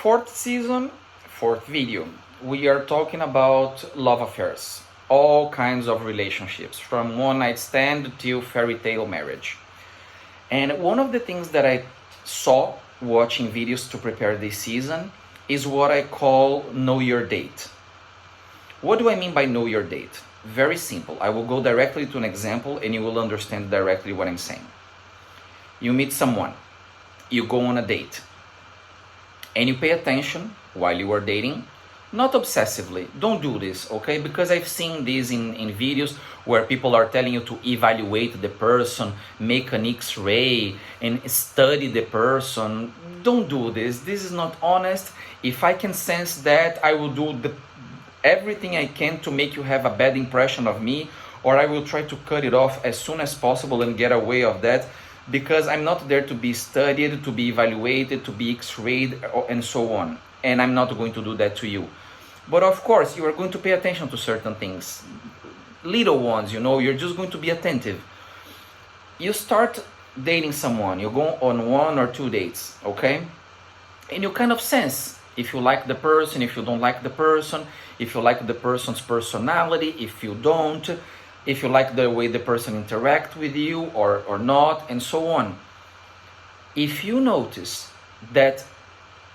Fourth season, fourth video. We are talking about love affairs, all kinds of relationships, from one night stand to fairy tale marriage. And one of the things that I saw watching videos to prepare this season is what I call know your date. What do I mean by know your date? Very simple. I will go directly to an example and you will understand directly what I'm saying. You meet someone, you go on a date, and you pay attention while you are dating, not obsessively. Don't do this, okay? Because I've seen this in videos where people are telling you to evaluate the person, make an X-ray, and study the person. Don't do this. This is not honest. If I can sense that, I will do everything I can to make you have a bad impression of me, or I will try to cut it off as soon as possible and get away of that, because I'm not there to be studied, to be evaluated, to be X-rayed, and so on. And I'm not going to do that to you. But of course, you are going to pay attention to certain things. Little ones, you're just going to be attentive. You start dating someone, you go on 1 or 2 dates, okay? And you kind of sense if you like the person, if you don't like the person, if you like the person's personality, if you don't, if you like the way the person interacts with you or not, and so on. If you notice that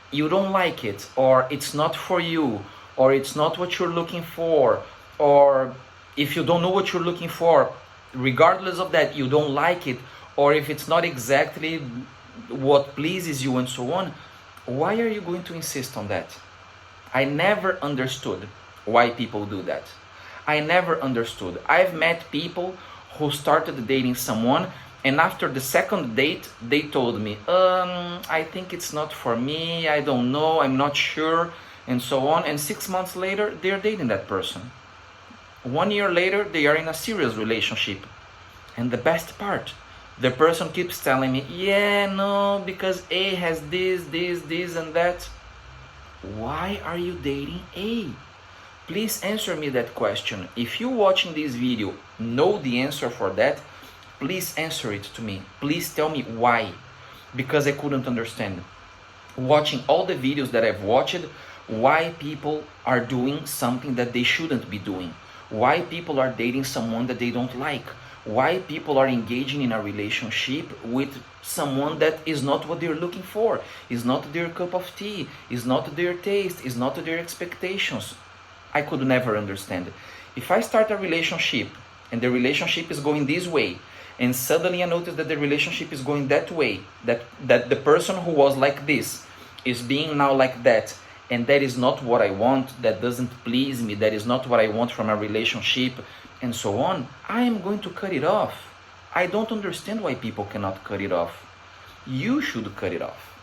you don't like it, or it's not for you, or it's not what you're looking for, or if you don't know what you're looking for, regardless of that, you don't like it, or if it's not exactly what pleases you and so on, why are you going to insist on that? I never understood why people do that. I never understood. I've met people who started dating someone, and after the second date, they told me, I think it's not for me, I don't know, I'm not sure, and so on. And 6 months later, they're dating that person. 1 year later, they are in a serious relationship. And the best part, the person keeps telling me, yeah, no, because A has this, and that. Why are you dating A? Please answer me that question. If you watching this video know the answer for that, please answer it to me. Please tell me why. Because I couldn't understand. Watching all the videos that I've watched, why people are doing something that they shouldn't be doing. Why people are dating someone that they don't like. Why people are engaging in a relationship with someone that is not what they're looking for, is not their cup of tea, is not their taste, is not their expectations. I could never understand. If I start a relationship and the relationship is going this way, and suddenly I notice that the relationship is going that way, that the person who was like this is being now like that, and that is not what I want, that doesn't please me, that is not what I want from a relationship, and so on, I am going to cut it off. I don't understand why people cannot cut it off. You should cut it off.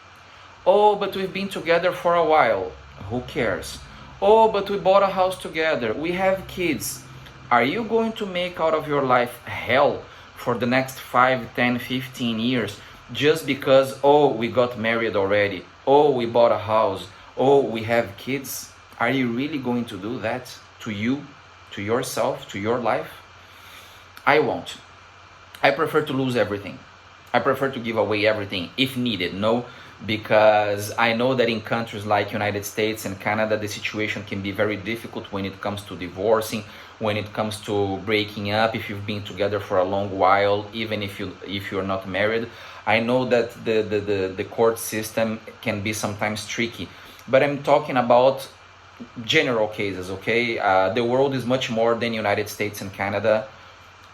Oh, but we've been together for a while. Who cares? Oh, but we bought a house together. We have kids. Are you going to make out of your life hell for the next 5, 10, 15 years just because, oh, we got married already? Oh, we bought a house. Oh, we have kids. Are you really going to do that to you, to yourself, to your life? I won't. I prefer to lose everything. I prefer to give away everything if needed, no? Because I know that in countries like United States and Canada, the situation can be very difficult when it comes to divorcing, when it comes to breaking up, if you've been together for a long while, even if you're not married. I know that the court system can be sometimes tricky, but I'm talking about general cases, okay? The world is much more than United States and Canada.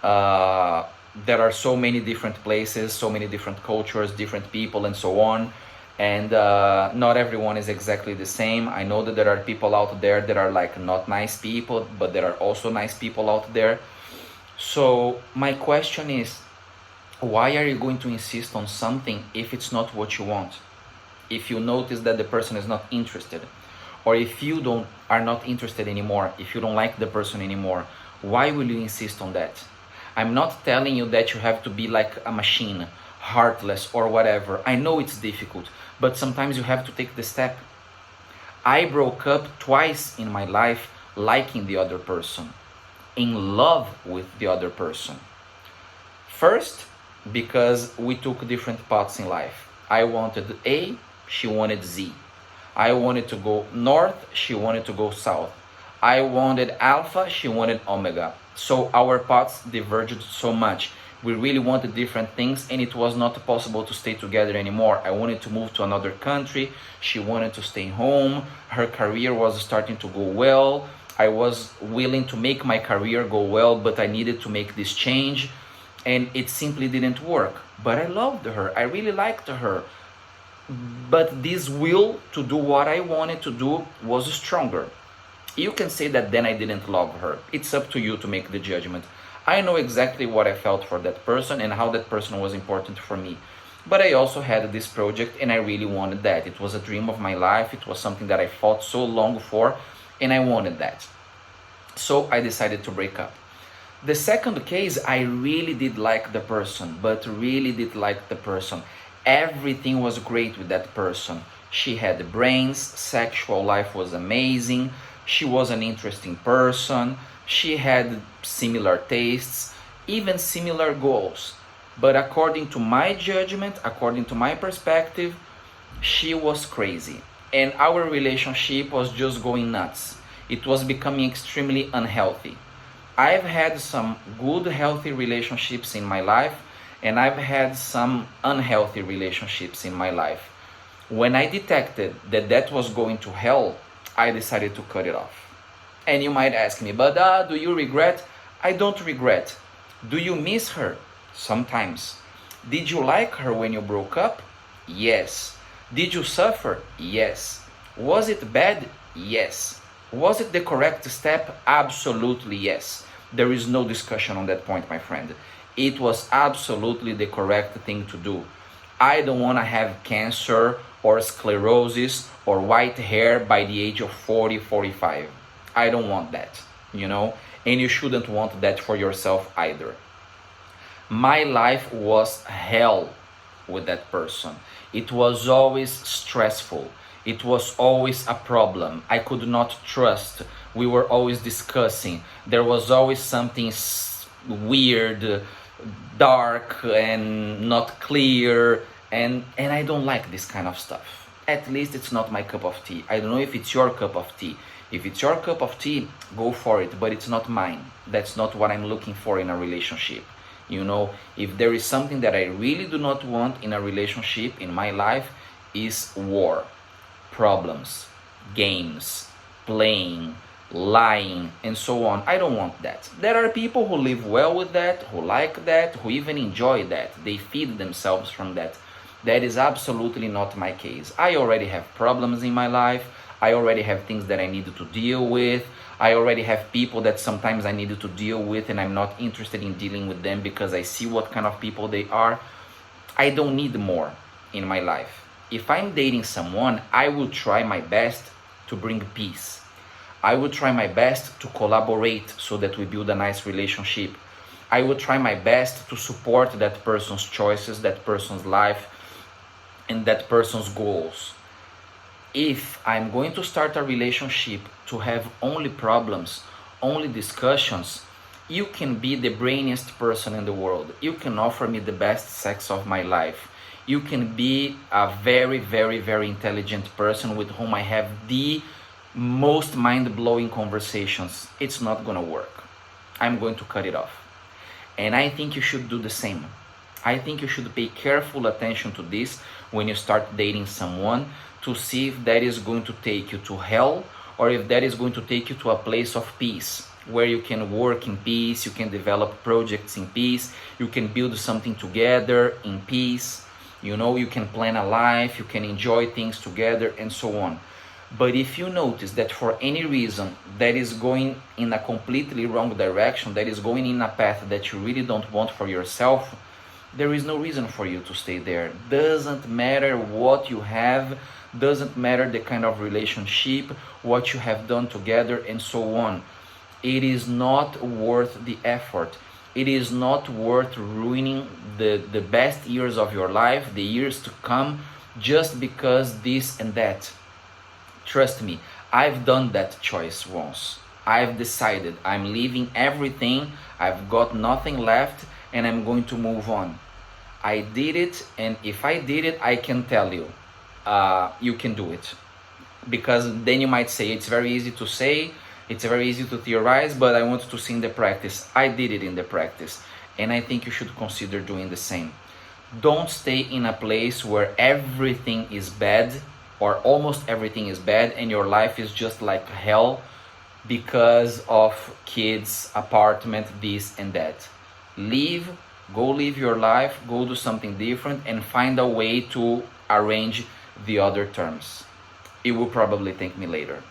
There are so many different places, so many different cultures, different people, and so on. And not everyone is exactly the same. I know that there are people out there that are like not nice people, but there are also nice people out there. So my question is, why are you going to insist on something if it's not what you want? If you notice that the person is not interested, or if you are not interested anymore, if you don't like the person anymore, why will you insist on that? I'm not telling you that you have to be like a machine, heartless or whatever. I know it's difficult, but sometimes you have to take the step. I broke up twice in my life liking the other person, in love with the other person. First, because we took different paths in life. I wanted A, she wanted Z. I wanted to go north, she wanted to go south. I wanted alpha, she wanted omega. So our paths diverged so much. We really wanted different things, and it was not possible to stay together anymore. I wanted to move to another country. She wanted to stay home. Her career was starting to go well. I was willing to make my career go well, but I needed to make this change, and it simply didn't work. But I loved her. I really liked her. But this will to do what I wanted to do was stronger. You can say that then I didn't love her. It's up to you to make the judgment. I know exactly what I felt for that person and how that person was important for me. But I also had this project and I really wanted that. It was a dream of my life. It was something that I fought so long for, and I wanted that. So I decided to break up. The second case, I really did like the person, but really did like the person. Everything was great with that person. She had the brains, sexual life was amazing, she was an interesting person, she had similar tastes, even similar goals. But according to my judgment, according to my perspective, she was crazy. And our relationship was just going nuts. It was becoming extremely unhealthy. I've had some good, healthy relationships in my life, and I've had some unhealthy relationships in my life. When I detected that that was going to hell, I decided to cut it off. And you might ask me, but do you regret? I don't regret. Do you miss her? Sometimes. Did you like her when you broke up? Yes. Did you suffer? Yes. Was it bad? Yes. Was it the correct step? Absolutely yes. There is no discussion on that point, my friend. It was absolutely the correct thing to do. I don't want to have cancer or sclerosis or white hair by the age of 40, 45. I don't want that, and you shouldn't want that for yourself either. My life was hell with that person. It was always stressful. It was always a problem. I could not trust. We were always discussing. There was always something weird, dark, and not clear. And I don't like this kind of stuff. At least it's not my cup of tea. I don't know if it's your cup of tea. If it's your cup of tea, go for it, but it's not mine. That's not what I'm looking for in a relationship. If there is something that I really do not want in a relationship in my life, is war, problems, games, playing, lying, and so on. I don't want that. There are people who live well with that, who like that, who even enjoy that. They feed themselves from that. That is absolutely not my case. I already have problems in my life. I already have things that I needed to deal with. I already have people that sometimes I needed to deal with, and I'm not interested in dealing with them because I see what kind of people they are. I don't need more in my life. If I'm dating someone, I will try my best to bring peace. I will try my best to collaborate so that we build a nice relationship. I will try my best to support that person's choices, that person's life, and that person's goals. If I'm going to start a relationship to have only problems, only discussions, you can be the brainiest person in the world. You can offer me the best sex of my life. You can be a very, very, very intelligent person with whom I have the most mind-blowing conversations. It's not gonna work. I'm going to cut it off. And I think you should do the same. I think you should pay careful attention to this when you start dating someone, to see if that is going to take you to hell or if that is going to take you to a place of peace, where you can work in peace, you can develop projects in peace, you can build something together in peace, you can plan a life, you can enjoy things together, and so on. But if you notice that for any reason that is going in a completely wrong direction, that is going in a path that you really don't want for yourself, there is no reason for you to stay there. Doesn't matter what you have, doesn't matter the kind of relationship, what you have done together, and so on. It is not worth the effort. It is not worth ruining the best years of your life, the years to come, just because this and that. Trust me, I've done that choice once. I've decided I'm leaving everything, I've got nothing left, and I'm going to move on. I did it, and if I did it, I can tell you, you can do it. because then you might say it's very easy to say, it's very easy to theorize, but I want to see in the practice. I did it in the practice, and I think you should consider doing the same. Don't stay in a place where everything is bad, or almost everything is bad, and your life is just like hell because of kids, apartment, this and that. Leave, go live your life, go do something different, and find a way to arrange the other terms. You will probably thank me later.